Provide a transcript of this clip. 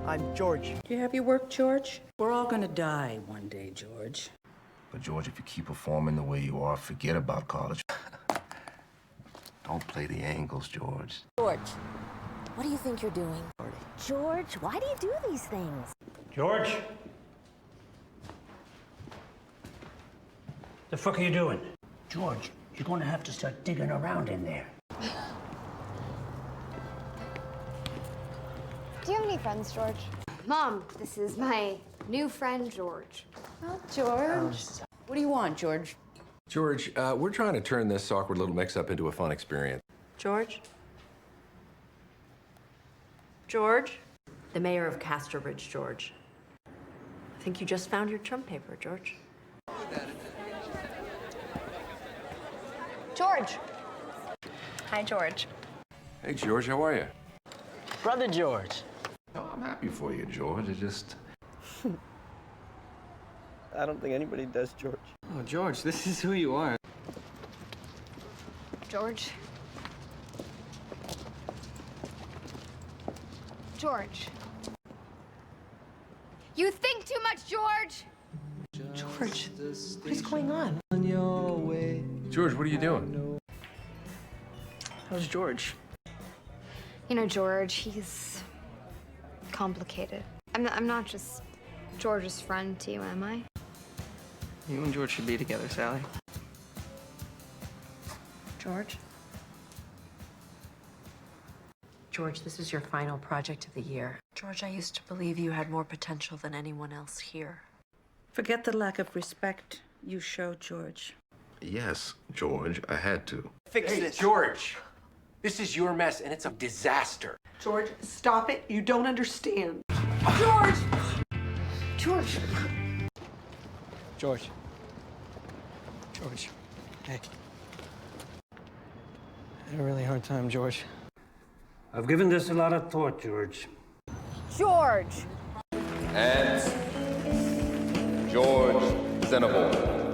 I'm George. Do you have your work, George? We're all gonna die one day, George. But George, if you keep performing the way you are, forget about college. Don't play the angles, George. George, what do you think you're doing? George, why do you do these things? George? The fuck are you doing? George, you're gonna have to start digging around in there. Do you have any friends, George? Mom, this is my new friend, George. Oh, George. What do you want, George? George, we're trying to turn this awkward little mix-up into a fun experience. George? George? The mayor of Casterbridge, George. I think you just found your Trump paper, George. George. Hi, George. Hey, George, how are you? Brother George. Oh, I'm happy for you, George. I don't think anybody does, George. Oh, George, this is who you are. George. George. You think too much, George! George, what is going on? George, what are you doing? How's George? You know, George, he's complicated. I'm not just George's friend to you, am I? You and George should be together, Sally. George? George, this is your final project of the year. George, I used to believe you had more potential than anyone else here. Forget the lack of respect you showed George. Yes, George, I had to. Fix this. George, this is your mess, and it's a disaster. George, stop it. You don't understand. George! George! George. George. Hey. I had a really hard time, George. I've given this a lot of thought, George. George! And George Zenable.